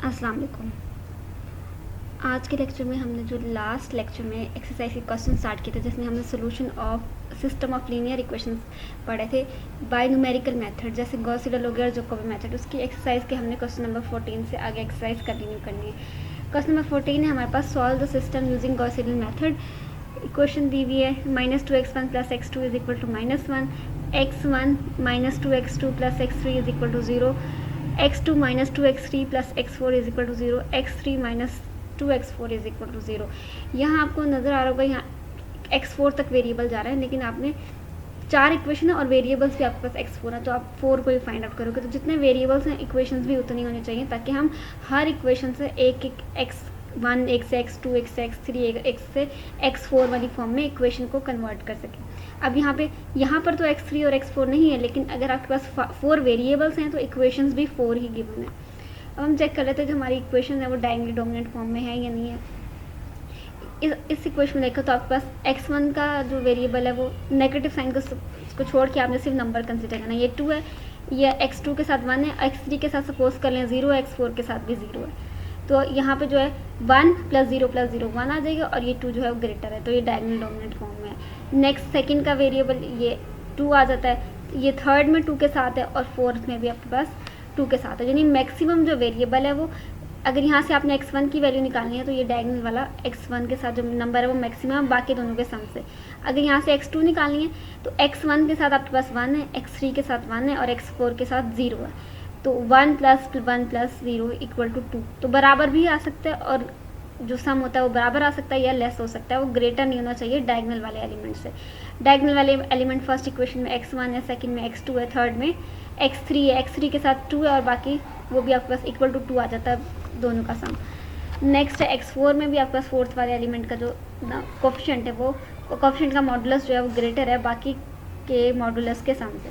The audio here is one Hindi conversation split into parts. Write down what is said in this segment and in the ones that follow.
अस्सलाम वालेकुम। आज के लेक्चर में हमने जो लास्ट लेक्चर में एक्सरसाइज के क्वेश्चन स्टार्ट किए थे, जिसमें हमने solution of system of linear equations पढ़े थे बाय न्यूमेरिकल मेथड, जैसे गॉस सीडल हो गया और जैकोबी मेथड। उसकी एक्सरसाइज के हमने क्वेश्चन नंबर 14 से आगे एक्सरसाइज कंटिन्यू करनी है। क्वेश्चन नंबर 14 है हमारे पास, solve the system using Gauss Seidel method. Equation दी हुई है -2x1 + x2 is equal to -1, x1 -2x2 + x3 is equal to 0, x2 -2x3 + x4 is equal to 0, x3 -2x4 is equal to 0। यहाँ आपको नज़र आ रहा होगा, यहाँ x4 तक वेरिएबल जा रहा है, लेकिन आपने 4 इक्वेशन है और वेरिएबल्स भी आपके पास x4 है, तो आप 4 को ही फाइंड आउट करोगे। तो जितने वेरिएबल्स हैं इक्वेशंस भी उतनी होनी चाहिए, ताकि हम हर इक्वेशन से एक x1 एक से x2 एक से x3 एक से x4 वाली फॉर्म में इक्वेशन को कन्वर्ट कर सकें। अब यहाँ पर तो x3 और x4 नहीं है, लेकिन अगर आपके पास 4 वेरिएबल्स हैं तो इक्वेशंस भी 4 ही गिवन है। अब हम चेक कर लेते हैं जो हमारी इक्वेशन है वो डायगोनली डोमिनेंट फॉर्म में है या नहीं है। इस इक्वेशन में देखो तो आपके पास x1 का जो वेरिएबल है वो नेगेटिव साइन को छोड़ के आपने सिर्फ नंबर कंसिडर करना है। ये 2 है, ये x2 के साथ 1 है, x3 के साथ सपोज कर लें 0 है, x4 के साथ भी 0 है। तो यहाँ पे जो है 1 + 0 + 0 1 आ जाएगा, और ये 2 जो है वो ग्रेटर है, तो ये डायगोनल डोमिनेंट फॉर्म में है। नेक्स्ट सेकंड का वेरिएबल ये 2 आ जाता है, ये थर्ड में 2 के साथ है, और फोर्थ में भी आपके पास 2 के साथ है। यानी मैक्सिमम जो वेरिएबल है वो, अगर यहाँ से आपने x1 की वैल्यू निकालनी है तो ये डायगोनल वाला x1 के साथ जो नंबर है वो मैक्सिमम, बाकी दोनों के सम से। अगर यहाँ से x2 निकालनी है तो x1 के साथ आपके पास 1 है, x3 के साथ 1 है, और x4 के साथ 0 है। तो 1 + 1 + 0 = 2। तो बराबर भी आ सकता है, और जो सम होता है वो बराबर आ सकता है या लेस हो सकता है, वो ग्रेटर नहीं होना चाहिए डायगोनल वाले एलिमेंट से। डायगोनल वाले एलिमेंट फर्स्ट इक्वेशन में x1 है, सेकंड में x2 है, थर्ड में x3 है, x3 के साथ 2 है, और बाकी वो भी आपके पास इक्वल टू 2 आ जाता है, दोनों का सम। नेक्स्ट है x4 में भी आपके पास फोर्थ वाले एलिमेंट का जो कोफिशिएंट है, वो कोफिशिएंट का मॉडुलस जो है वो ग्रेटर है बाकी के मॉडुलस के सम से,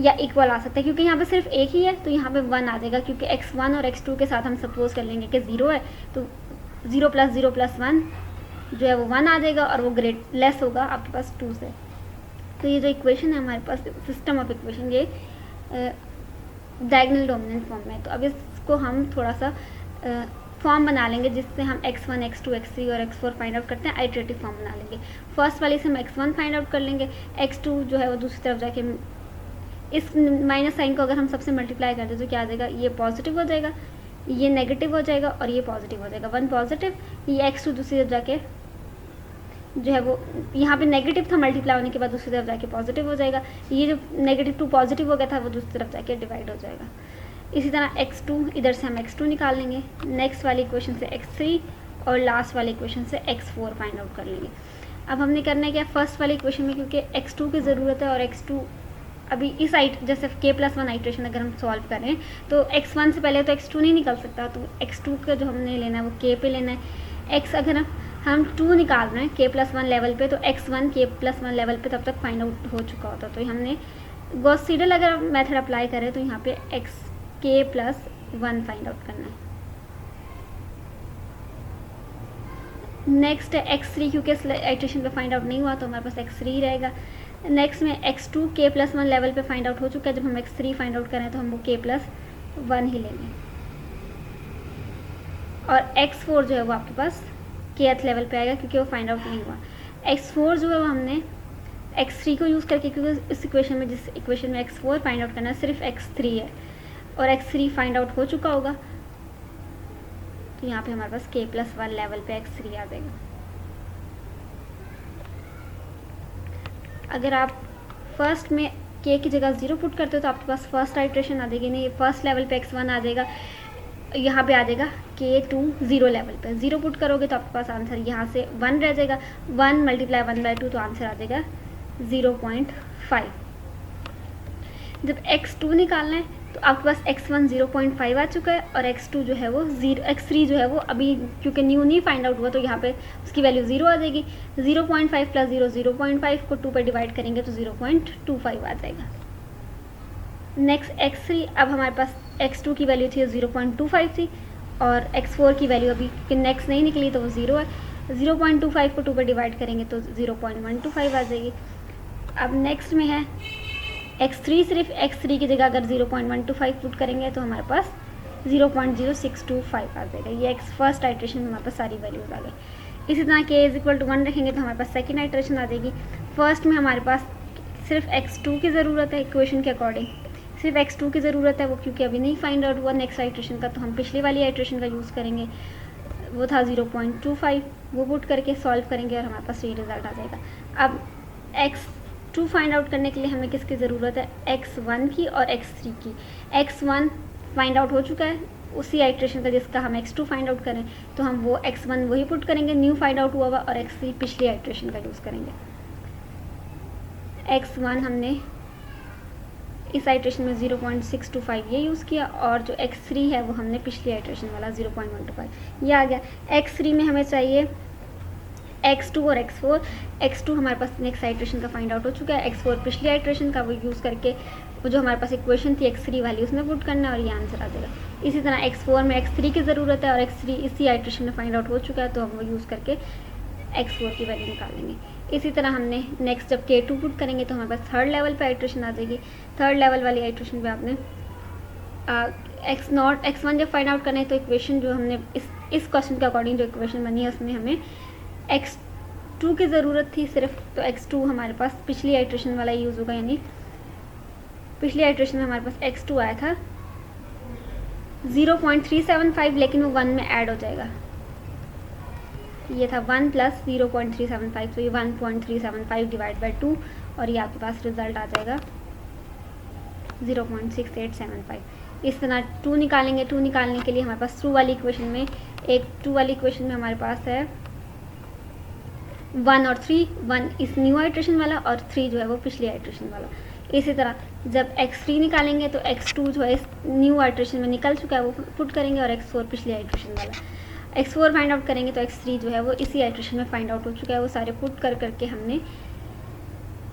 या इक्वल आ सकता है। क्योंकि यहाँ पे सिर्फ एक ही है तो यहाँ पे 1 आ जाएगा, क्योंकि x1 और x2 के साथ हम सपोज कर लेंगे कि 0 है, तो 0 + 0 + 1 जो है वो 1 आ जाएगा, और वो लेस होगा आपके पास 2 से। तो ये जो इक्वेशन है हमारे पास, सिस्टम ऑफ इक्वेशन, ये डायगोनल डोमिनेंट फॉर्म में है। तो अब इसको हम थोड़ा सा फॉर्म बना लेंगे, जिससे हम x1 x2 x3 और x4 फाइंड आउट करते हैं, आइटरेटिव फॉर्म बना लेंगे। फर्स्ट वाले से हम x1 फाइंड आउट कर लेंगे, x2 जो है वो दूसरी तरफ जाके, इस माइनस साइन को अगर हम सबसे मल्टीप्लाई कर दें तो क्या आ जाएगा, ये पॉजिटिव हो जाएगा, ये नेगेटिव हो जाएगा, और ये पॉजिटिव हो जाएगा। 1 पॉजिटिव, ये x2 दूसरी तरफ जाके जो है वो, यहाँ पे नेगेटिव था, मल्टीप्लाई होने के बाद दूसरी तरफ जाके पॉजिटिव हो जाएगा। ये जो -2 पॉजिटिव हो गया था वो दूसरी तरफ जाके डिवाइड हो जाएगा। इसी तरह x2, इधर से हम x2 निकाल लेंगे, नेक्स्ट वाली इक्वेशन से x3, और लास्ट वाली इक्वेशन से x4 फाइंड आउट कर लेंगे। अब हमने करना है क्या, फर्स्ट वाली इक्वेशन में क्योंकि x2 की ज़रूरत है, और x2 अभी इस जैसे k+1 आइट्रेशन अगर हम सॉल्व करें तो x1 से पहले तो x2 नहीं निकल सकता, तो x2 का जो हमने लेना है वो k पे लेना है। x अगर हम 2 निकाल रहे हैं k+1 लेवल पे, तो x1 k+1 लेवल पे तब तक फाइंड आउट हो चुका होता। तो हमने गॉस सीडल अगर मेथड अप्लाई करें तो यहाँ पे k+1 फाइंड आउट करना है। नेक्स्ट है x3, क्योंकि इस आइट्रेशन पे फाइंड आउट नहीं हुआ तो हमारे पास x3 रहेगा। नेक्स्ट में x2 k+1 लेवल पे फाइंड आउट हो चुका है, जब हम x3 फाइंड आउट करें तो हम वो k+1 ही लेंगे, और x4 जो है वो आपके पास kth लेवल पे आएगा क्योंकि वो फाइंड आउट नहीं हुआ। x4 जो है वो हमने x3 को यूज़ करके, क्योंकि इस इक्वेशन में, जिस इक्वेशन में x4 फाइंड आउट करना है सिर्फ x3 है, और x3 फाइंड आउट हो चुका होगा, तो यहाँ पे हमारे पास k+1 लेवल पे x3 आ जाएगा। अगर आप फर्स्ट में k की जगह 0 पुट करते हो तो आपके पास फर्स्ट आइट्रेशन आ जाएगी, नहीं फर्स्ट लेवल पे x1 आ जाएगा, यहाँ पे आ जाएगा k2 0 लेवल पे। 0 पुट करोगे तो आपके पास आंसर यहाँ से 1 रह जाएगा, 1 × 1/2 तो आंसर आ जाएगा 0.5। जब x2 निकालना है तो आपके पास x1 0.5 आ चुका है, और x2 जो है वो x3 जो है वो अभी क्योंकि न्यू नहीं फाइंड आउट हुआ तो यहाँ पे उसकी वैल्यू 0 आ जाएगी। 0.5 + 0 0.5 को 2 पर डिवाइड करेंगे तो 0.25 आ जाएगा। नेक्स्ट x3, अब हमारे पास x2 की वैल्यू थी 0.25 थी, और x4 की वैल्यू अभी नेक्स्ट नहीं निकली तो वो 0 है। 0.25 को 2 पर डिवाइड करेंगे तो 0.125 आ जाएगी। अब नेक्स्ट में है x3, सिर्फ x3 की जगह अगर 0.125 पुट करेंगे तो हमारे पास 0.0625 आ जाएगा। ये एक्स फर्स्ट आइट्रेशन में हमारे पास सारी वैल्यूज़ आ गई। इसी तरह के इज इक्वल टू 1 रखेंगे तो हमारे पास सेकेंड आइट्रेशन आ जाएगी। फर्स्ट में हमारे पास सिर्फ x2 की ज़रूरत है, इक्वेशन के अकॉर्डिंग सिर्फ x2 की ज़रूरत है, वो क्योंकि अभी नहीं फाइंड आउट हुआ नेक्स्ट आइट्रेशन का, तो हम पिछली वाली आइट्रेशन का यूज़ करेंगे, वो था 0.25, वो पुट करके सॉल्व करेंगे और हमारे पास ये रिज़ल्ट आ जाएगा। अब x2 फाइंड आउट करने के लिए हमें किसकी ज़रूरत है, x1 की और x3 की। x1 फाइंड आउट हो चुका है उसी आइट्रेशन का जिसका हम x2 फाइंड आउट करें, तो हम वो x1 वही पुट करेंगे, न्यू फाइंड आउट हुआ और x3 पिछली आइट्रेशन का यूज़ करेंगे। x1 हमने इस आइट्रेशन में 0.625 ये यूज़ किया और जो x3 है वो हमने पिछली आइट्रेशन वाला 0.125 ये आ गया। x3 में हमें चाहिए x2 और x4। x2 हमारे पास नेक्स्ट आइट्रेशन का फाइंड आउट हो चुका है, x4 पिछली आइट्रेशन का, वो यूज़ करके वो जो हमारे पास इक्वेशन थी x3 वाली उसमें पुट करना है और ये आंसर आ जाएगा। इसी तरह x4 में x3 की ज़रूरत है और x3 इसी आइट्रेशन में फाइंड आउट हो चुका है, तो हम वो यूज़ करके x4 की वैल्यू निकालेंगे। इसी तरह हमने नेक्स्ट जब k2 पुट करेंगे तो हमारे पास थर्ड लेवल पे आइट्रेशन आ जाएगी। थर्ड लेवल वाली आइट्रेशन पे आपने x1 जब फाइंड आउट करना है तो इक्वेशन जो हमने इस क्वेश्चन के अकॉर्डिंग जो इक्वेशन बनी है उसमें हमें x2 की ज़रूरत थी सिर्फ, तो x2 हमारे पास पिछली आइट्रेशन वाला यूज़ होगा, यानी पिछली आइट्रेशन में हमारे पास x2 आया था 0.375, लेकिन वो 1 में ऐड हो जाएगा, ये था 1 प्लस 0.375, तो ये 1.375 डिवाइड बाई 2 और ये आपके पास रिजल्ट आ जाएगा 0.6875। इस तरह 2 निकालेंगे। 2 निकालने के लिए हमारे पास 2 वाली इक्वेशन में हमारे पास है 1 और 3, 1 इस न्यू आइट्रेशन वाला और 3 जो है वो पिछली आइट्रेशन वाला। इसी तरह जब x3 निकालेंगे तो x2 जो है इस न्यू आइट्रेशन में निकल चुका है वो पुट करेंगे और x4 पिछली आइट्रेशन वाला। x4 फाइंड आउट करेंगे तो x3 जो है वो इसी आइट्रेशन में फाइंड आउट हो चुका है, वो सारे पुट करके हमने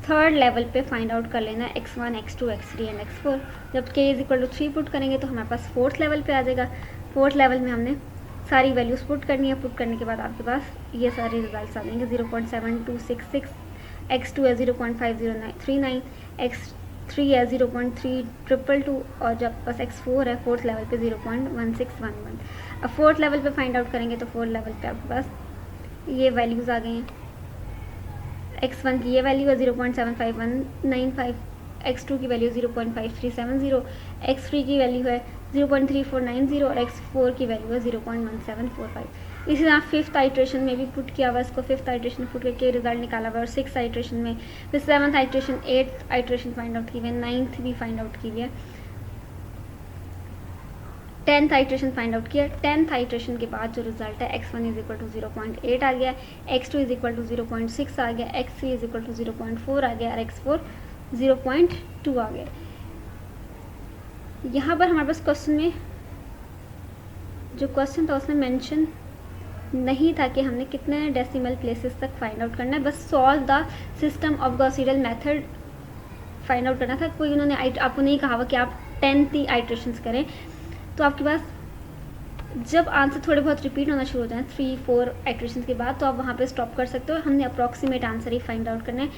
थर्ड लेवल पे फाइंड आउट कर लेना है x1, x2, x3 and x4। जब k is equal to 3 put करेंगे तो हमारे पास फोर्थ लेवल पे आ जाएगा। फोर्थ लेवल में हमने सारी वैल्यूज़ पुट करनी है, पुट करने के बाद आपके पास ये सारे रिजल्ट्स आ जाएंगे। 0.7266, x2 है 0.5039, x3 है 0.3222 और जब पास x4 है फोर्थ लेवल पे 0.1611। अब फोर्थ लेवल पे फाइंड आउट करेंगे तो फोर्थ लेवल पे आपके पास ये वैल्यूज़ आ गई हैं। x1 की ये वैल्यू है 0.75195, x2 की वैल्यू 0.5370, x3 की वैल्यू है 0.3490 और x4 की वैल्यू है 0.1745। इसी तरह फिफ्थ आइट्रेशन में भी पुट किया हुआ, इसको फिफ्थ आइट्रेशन पुट करके रिजल्ट निकाला हुआ और सिक्स आइट्रेशन में, फिर seventh iteration, eighth iteration find out की हुई है, नाइन्थ भी फाइंड आउट की हुई है, 10th आइट्रेशन फाइंड आउट किया। 10th आइट्रेशन के बाद जो रिजल्ट है x1 इज इक्वल टू 0.8 आ गया, x2 इज इक्वल टू 0.6 आ गया, x3 इज इक्वल टू 0.4 आ गया और x4 0.2 आ गया। यहाँ पर हमारे पास क्वेश्चन में जो क्वेश्चन था उसमें मेंशन नहीं था कि हमने कितने डेसिमल प्लेसेस तक फाइंड आउट करना है, बस solve the system of Gauss Seidel method find out करना था। कोई उन्होंने आपको नहीं कहा कि आप 10 आइट्रेशंस करें, तो आपके पास जब आंसर थोड़े बहुत रिपीट होना शुरू हो जाए 3-4 आइट्रेशंस के बाद, तो आप वहाँ पे स्टॉप कर सकते हो। हमने अप्रॉक्सीमेट आंसर ही फाइंड आउट करना है।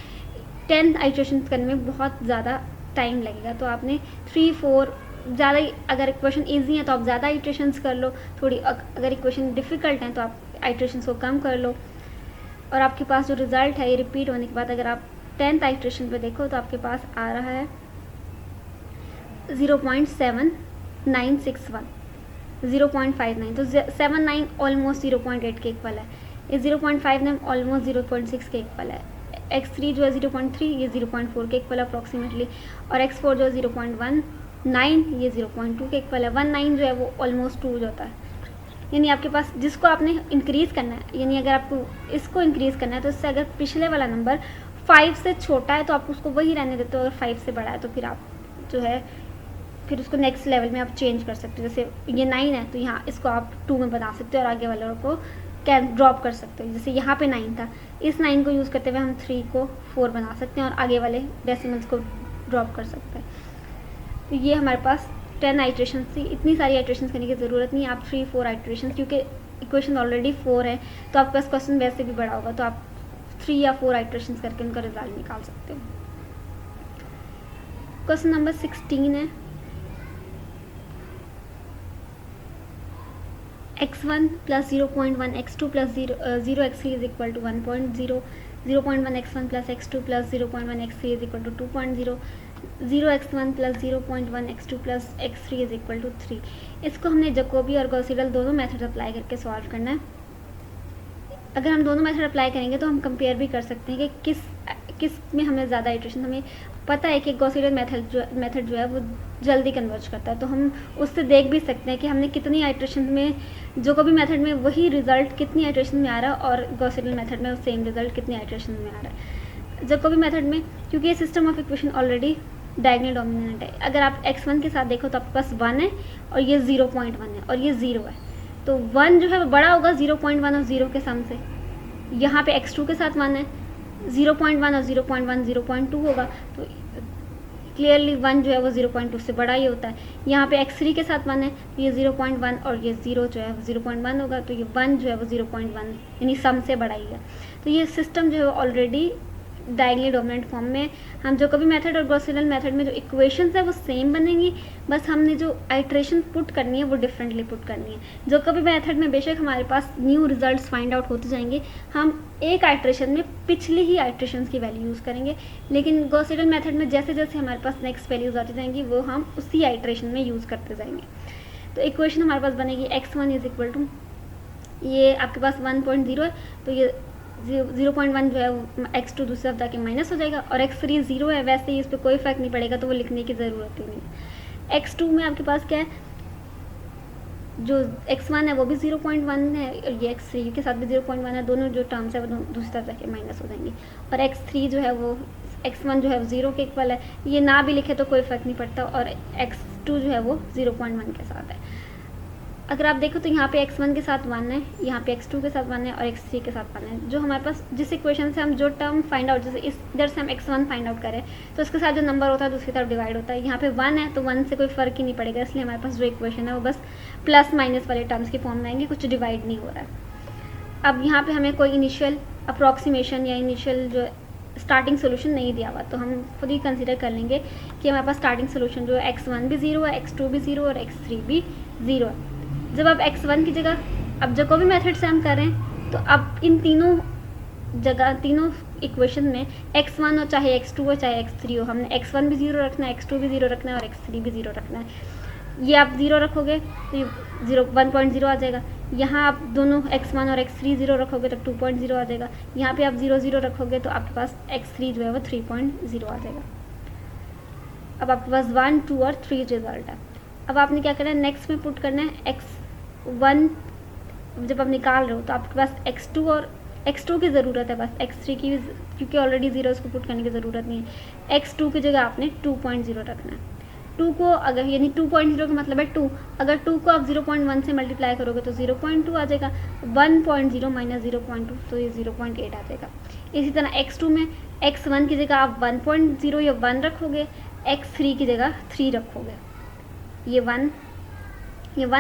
10 आइट्रेशंस करने में बहुत ज़्यादा टाइम लगेगा, तो आपने 3-4 ज़्यादा, अगर इक्वेशन ईजी है तो आप ज़्यादा आइट्रेशंस कर लो, थोड़ी अगर इक्वेशन डिफ़िकल्ट हैं तो आप आइट्रेशंस को कम कर लो। और आपके पास जो रिज़ल्ट है ये रिपीट होने के बाद अगर आप 10th आइट्रेशन पे देखो तो आपके पास आ रहा है 0.7961, 0.59, तो 79 ऑलमोस्ट 0.8 के इक्वल है, ये 0.59 ऑलमोस्ट 0.6 के इक्वल है। x3 जो है 0.3, ये 0.4 के इक्वल है अप्रॉक्सीमेटली, और x4 जो है 0.19, ये 0.2 के इक्वल है। 19 जो है वो ऑलमोस्ट 2 जाता है, यानी आपके पास जिसको आपने इंक्रीज़ करना है, यानी अगर आपको इसको इंक्रीज़ करना है तो इससे अगर पिछले वाला नंबर 5 से छोटा है तो आप उसको वही रहने देते हो, अगर 5 से बड़ा है तो फिर आप जो है फिर उसको नेक्स्ट लेवल में आप चेंज कर सकते हो। जैसे ये 9 है तो यहाँ इसको आप 2 में बना सकते हो और आगे वालों को ड्रॉप कर सकते हो। जैसे यहाँ पे 9 था, इस 9 को यूज़ करते हुए हम 3 को 4 बना सकते हैं और आगे वाले डेसिमल्स को ड्रॉप कर सकते हैं। तो ये हमारे पास 10 आइट्रेशन थी, इतनी सारी आइट्रेशन करने की ज़रूरत नहीं है। आप 3-4 आइट्रेशन, क्योंकि इक्वेशन ऑलरेडी 4 है तो आपके पास क्वेश्चन वैसे भी बड़ा होगा, तो आप 3 या 4 आइट्रेशन करके उनका रिजल्ट निकाल सकते हो। क्वेश्चन नंबर 16 है, x1 plus 0.1 x2 plus 0 x3 is equal to 1.0, 0.1 x1 plus x2 plus 0.1 x3 is equal to 2.0, 0 x1 plus 0.1 x2 plus x3 is equal to 3। इसको हमने जैकोबी और गॉस सीडल दोनों मेथड अप्लाई करके सॉल्व करना है। अगर हम दोनों मेथड अप्लाई करेंगे तो हम कंपेयर भी कर सकते हैं कि किस में हमें ज़्यादा इटरेशन, हमें पता है कि गॉस सीडल मेथड जो है वो जल्दी कन्वर्ज करता है, तो हम उससे देख भी सकते हैं कि हमने कितनी आइट्रेशन में, जैकोबी मेथड में वही रिजल्ट कितनी आइट्रेशन में आ रहा है और गॉस सीडल मेथड में सेम रिजल्ट कितनी आइट्रेशन में आ रहा है। जैकोबी मेथड में क्योंकि ये system of equation already diagonal dominant है, अगर आप x1 के साथ देखो तो आपके पास 1 है और ये 0.1 है और ये 0 है, तो 1 जो है वो बड़ा होगा 0.1 और 0 के सम से। यहाँ पे x2 के साथ 1 है, 0.1 और 0.1 0.2 होगा, तो क्लियरली 1 जो है वो 0.2 से बड़ा ही होता है। यहाँ पे x3 के साथ 1 है, तो ये 0.1 और ये 0 जो है वो 0.1 होगा, तो ये 1 जो है वो 0.1 यानी सम से बड़ा ही है। तो ये सिस्टम जो है वो ऑलरेडी डायगोनली डोमिनेंट फॉर्म में। हम जैकोबी मेथड और गॉस सीडल मेथड में जो इक्वेशंस है वो सेम बनेंगी, बस हमने जो आइट्रेशन पुट करनी है वो डिफरेंटली पुट करनी है। जैकोबी मेथड में बेशक हमारे पास न्यू रिजल्ट्स फाइंड आउट होते जाएंगे, हम एक आइट्रेशन में पिछली ही आइट्रेशन की वैल्यू यूज़ करेंगे, लेकिन गॉस सीडल मेथड में जैसे जैसे हमारे पास नेक्स्ट वैल्यूज आती जाएंगी वो हम उसी आइट्रेशन में यूज़ करते जाएंगे। तो इक्वेशन हमारे पास बनेगी x1 इज इक्वल टू, ये आपके पास 1.0 है तो ये 0.1 जो है x2 दूसरी तरफ जाके माइनस हो जाएगा, और x3 0 है, वैसे ही इस पर कोई फर्क नहीं पड़ेगा तो वो लिखने की ज़रूरत ही नहीं है। x2 में आपके पास क्या है, जो x1 है वो भी 0.1 है और ये x3 के साथ भी 0.1 है, दोनों जो टर्म्स है वो दूसरी तरफ जाके माइनस हो जाएंगे, और x3 जो है वो x1 जो है वो 0 के इक्वल है, ये ना भी लिखे तो कोई फ़र्क नहीं पड़ता, और x2 जो है वो 0.1 के साथ है। अगर आप देखो तो यहाँ पे x1 के साथ 1 है, यहाँ पे x2 के साथ 1 है और x3 के साथ 1 है। जो हमारे पास जिस इक्वेशन से हम जो टर्म फाइंड आउट, जैसे इधर से हम x1 फाइंड आउट करें तो उसके साथ जो नंबर होता है दूसरी तरफ डिवाइड होता है, यहाँ पे 1 है तो 1 से कोई फ़र्क ही नहीं पड़ेगा, इसलिए हमारे पास जो इक्वेशन है वो बस प्लस माइनस वाले टर्म्स की फॉर्म में आएंगे, कुछ डिवाइड नहीं हो रहा है। अब यहाँ पर हमें कोई इनिशियल अप्रॉक्सीमेशन या इनिशियल जो स्टार्टिंग सोल्यूशन नहीं दिया हुआ, तो हम खुद ही कंसीडर कर लेंगे कि हमारे पास स्टार्टिंग सोल्यूशन जो है x1 भी 0 है, x2 भी 0 और x3 भी 0 है। जब आप x1 की जगह अब जैकोबी मेथड से हम करें तो अब इन तीनों जगह, तीनों इक्वेशन में x1 हो चाहे x2 हो चाहे x3 हो, हमने x1 भी 0 रखना है, x2 भी 0 रखना है और x3 भी 0 रखना है। ये आप 0 रखोगे तो ये 1.0 आ जाएगा, यहाँ आप दोनों x1 और x3 0 रखोगे तो 2.0 आ जाएगा, यहाँ पे आप 0 0 रखोगे तो आपके पास x3 जो है वो 3.0 आ जाएगा। अब आपके पास 1, 2 और 3 रिजल्ट है। अब आपने क्या करना है, नेक्स्ट में पुट करना है x1, जब आप निकाल रहे हो तो आपके पास x2 और x2 की ज़रूरत है, बस x3 की क्योंकि ऑलरेडी 0 उसको पुट करने की ज़रूरत नहीं है। x2 की जगह आपने 2.0 रखना है। 2 को अगर यानी 2.0 का मतलब है 2, अगर 2 को आप 0.1 से मल्टीप्लाई करोगे तो 0.2 आ जाएगा, 1.0 माइनस 0.2 तो ये 0.8 आ जाएगा। इसी तरह x2 में x1 की जगह आप 1.0 या 1 रखोगे, x3 की जगह 3 रखोगे, ये 1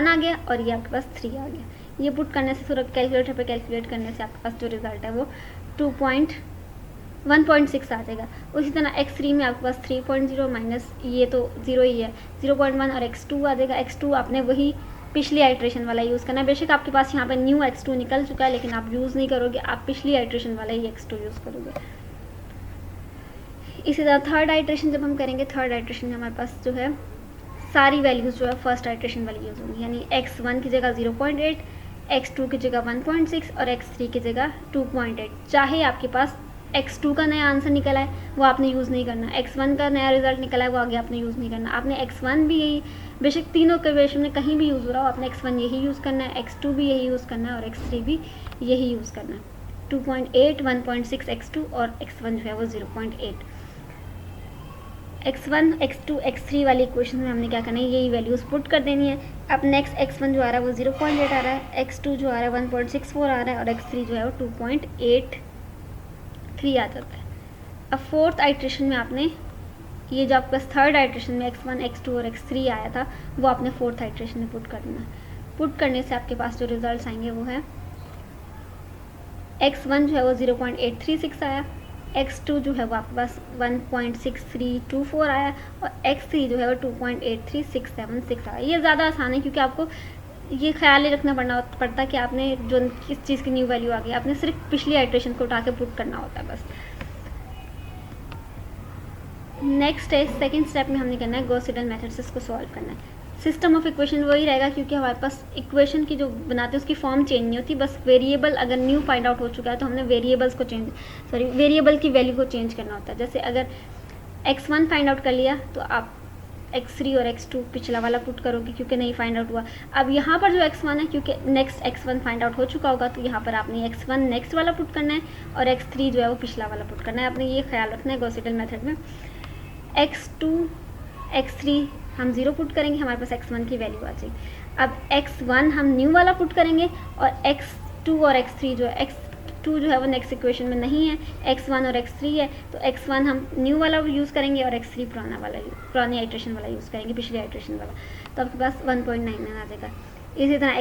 आ गया और ये आपके पास 3 आ गया। ये पुट करने से थोड़ा कैलकुलेटर पे कैलकुलेट करने से आपके पास जो रिजल्ट है वो 1.6 आ जाएगा। उसी तरह x3 में आपके पास 3.0 माइनस ये तो 0 ही है, 0.1 और x2 आ जाएगा। x2 आपने वही पिछली आइट्रेशन वाला यूज़ करना है, बेशक आपके पास यहाँ पे न्यू x2 निकल चुका है लेकिन आप यूज़ नहीं करोगे, आप पिछली आइट्रेशन वाला ही x2 यूज़ करोगे। इसी तरह थर्ड आइट्रेशन जब हम करेंगे, थर्ड आइट्रेशन में हमारे पास जो है सारी वैल्यूज़ जो है फर्स्ट आइट्रेशन वाली यूज़ होंगी, यानी x1 की जगह 0.8, x2 की जगह 1.6 और x3 की जगह 2.8। चाहे आपके पास x2 का नया आंसर निकला है वो आपने यूज़ नहीं करना, x1 का नया रिजल्ट निकला है वो आगे आपने यूज़ नहीं करना, आपने x1 भी यही, बेशक तीनों इक्वेशन में कहीं भी यूज़ हो रहा हो, आपने x1 यही यूज़ करना है, x2 भी यही यूज़ करना है और x3 भी यही यूज़ करना है। 2.8, 1.6 x2 और x1 जो है वो 0.8। x1, x2, x3 वाली इक्वेशन में हमने क्या करना है, यही वैल्यूज़ पुट कर देनी है। अब नेक्स्ट x1 जो आ रहा है वो 0.8 आ रहा है, x2 जो आ रहा है 1.64 आ रहा है और x3 जो है वो 2.83 आ जाता है। अब फोर्थ आइट्रेशन में आपने ये जो आपके पास थर्ड आइट्रेशन में x1, x2 और x3 आया था वो आपने फोर्थ आइट्रेशन में पुट कर देना। पुट करने से आपके पास जो रिजल्ट आएंगे वो है x1 जो है वो 0.836 आया, x2 जो है वो आपके पास 1.6324 आया और x3 जो है वो 2.83676 आया। ये ज़्यादा आसान है क्योंकि आपको ये ख्याल ही रखना पड़ता कि आपने जो किस चीज़ की न्यू वैल्यू आ गई, आपने सिर्फ पिछली आइट्रेशन को उठा के पुट करना होता है बस। नेक्स्ट है सेकंड स्टेप में हमने करना है गॉस सीडल मेथड से इसको सॉल्व करना है। सिस्टम ऑफ इक्वेशन वही रहेगा, क्योंकि हमारे पास इक्वेशन की जो बनाते हैं उसकी फॉर्म चेंज नहीं होती, बस वेरिएबल अगर न्यू फाइंड आउट हो चुका है तो हमने वेरिएबल्स को वेरिएबल की वैल्यू को चेंज करना होता है। जैसे अगर x1 फाइंड आउट कर लिया तो आप x3 और x2 पिछला वाला पुट करोगे क्योंकि नहीं फाइंड आउट हुआ। अब यहाँ पर जो x1 है, क्योंकि नेक्स्ट x1 फाइंड आउट हो चुका होगा, तो यहाँ पर आपने x1 नेक्स्ट वाला पुट करना है और x3 जो है वो पिछला वाला पुट करना है। आपने ये ख्याल रखना है गॉस सीडल मेथड में। x2 x3 हम 0 पुट करेंगे, हमारे पास x1 की वैल्यू आ जाएगी। अब x1 हम न्यू वाला पुट करेंगे और x2 और x3 जो है, x2 जो है वो नेक्स्ट इक्वेशन में नहीं है, x1 और x3 है, तो x1 हम न्यू वाला यूज़ करेंगे और x3 पुरानी आइट्रेशन वाला यूज़ करेंगे, पिछली आइट्रेशन वाला। तो आपके पास 1.99 आ जाएगा। इसी तरह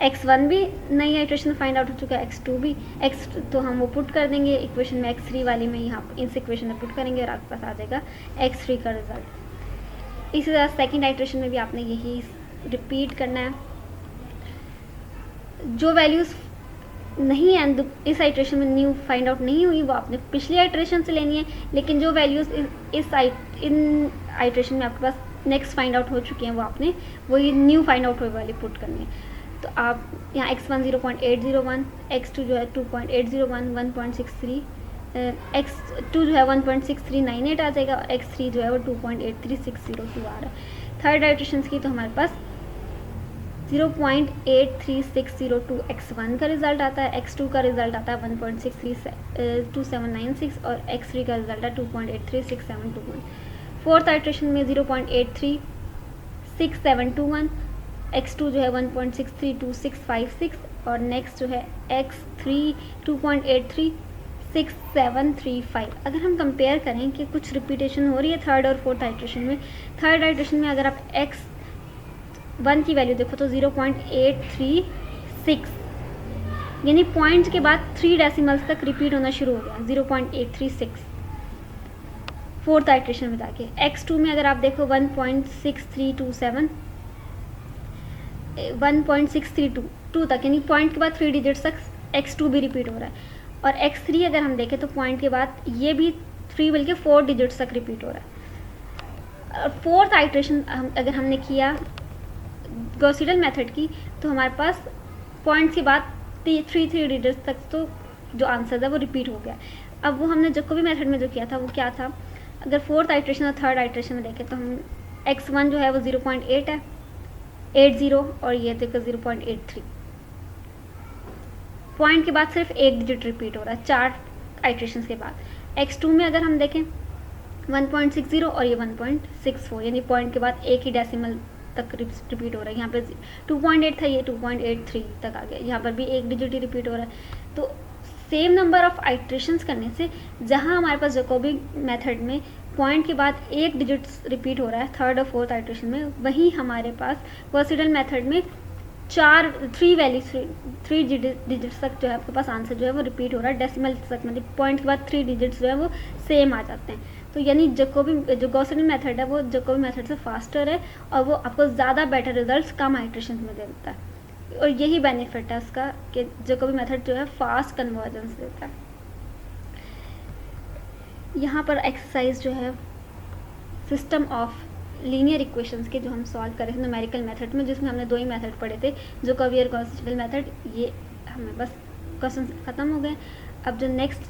x1 भी नई आइट्रेशन फाइंड आउट हो चुका है, x2 भी, तो हम वो पुट कर देंगे इक्वेशन में, x3 वाली में यहाँ इस इक्वेशन में पुट करेंगे और आपके पास आ जाएगा x3 का रिजल्ट। इसी तरह सेकंड आइट्रेशन में भी आपने यही रिपीट करना है। जो वैल्यूज़ नहीं है इस आइट्रेशन में न्यू फाइंड आउट नहीं हुई, वो आपने पिछली आइट्रेशन से लेनी है, लेकिन जो वैल्यूज़ इन आइट्रेशन में आपके पास नेक्स्ट फाइंड आउट हो चुके हैं वो आपने वही न्यू फाइंड आउट हुई वाली पुट करनी है। तो आप यहाँ x1 0.801, x2 जो है 2.801, 1.63, x2 जो है 1.6398 आ जाएगा और x3 जो है वो 2.83602 आ रहा है। थर्ड आइट्रेशन की तो हमारे पास 0.83602 x1 का रिजल्ट आता है, x2 का रिजल्ट आता है 1.6329796 और x3 का रिजल्ट है 2.83671। फोर्थ आइट्रेशन में 0.836721, x2 जो है 1.632656 और नेक्स्ट जो है x3 2.836735। अगर हम कंपेयर करें कि कुछ रिपीटेशन हो रही है थर्ड और फोर्थ आइट्रेशन में, थर्ड आइट्रेशन में अगर आप x1 की वैल्यू देखो तो 0.836, यानी पॉइंट्स के बाद 3 डेसिमल्स तक रिपीट होना शुरू हो गया, 0.836 फोर्थ आइट्रेशन में जाके। x2 में अगर आप देखो 1.6327, 1.632 तक, यानी पॉइंट के बाद 3 डिजिट्स तक x2 भी रिपीट हो रहा है। और x3 अगर हम देखें तो पॉइंट के बाद ये भी 3 बल्कि 4 डिजिट्स तक रिपीट हो रहा है। और फोर्थ आइट्रेशन अगर हमने किया गॉस सीडल मेथड की तो हमारे पास पॉइंट्स के बाद 3 डिजिट्स तक तो जो आंसर है वो रिपीट हो गया। अब वो हमने जैकोबी मेथड में जो किया था वो क्या था, अगर फोर्थ आइट्रेशन और थर्ड आइट्रेशन में देखें तो हम x1 जो है वो 0.8 है, 80 और ये देखो 0.83, पॉइंट के बाद सिर्फ एक डिजिट रिपीट हो रहा है 4 आइट्रेशंस के बाद। x2 में अगर हम देखें 1.60 और ये 1.64, यानी पॉइंट के बाद एक ही डेसिमल तक रिपीट हो रहा है। यहाँ पे 2.8 था, ये 2.83 तक आ गया, यहाँ पर भी एक डिजिट ही रिपीट हो रहा है। तो सेम नंबर ऑफ आइट्रेशंस करने से जहाँ हमारे पास जैकोबी मेथड में पॉइंट के बाद एक डिजिट रिपीट हो रहा है थर्ड और फोर्थ आइट्रेशन में, वहीं हमारे पास गॉस सीडल मेथड में 3 डिजिट्स तक जो है आपके पास आंसर जो है वो रिपीट हो रहा है, डेसिमल तक, मतलब पॉइंट के बाद 3 डिजिट्स जो है वो सेम आ जाते हैं। तो यानी जैकोबी जो गॉस सीडल मेथड है वो जैकोबी मेथड से फास्टर है और वो आपको ज़्यादा बेटर रिजल्ट्स कम आइट्रेशन में देता है। और यही बेनिफिट है उसका कि जैकोबी मेथड जो है फास्ट कन्वर्जेंस देता है। यहाँ पर एक्सरसाइज जो है सिस्टम ऑफ लीनियर इक्वेशंस के जो हम सॉल्व कर रहे थे न्यूमेरिकल मेथड में, जिसमें हमने 2 ही मेथड पढ़े थे, जैकोबी और गॉस सीडल मेथड। ये हमें बस क्वेश्चन ख़त्म हो गए। अब जो नेक्स्ट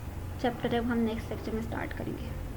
चैप्टर है वो हम नेक्स्ट लेक्चर में स्टार्ट करेंगे।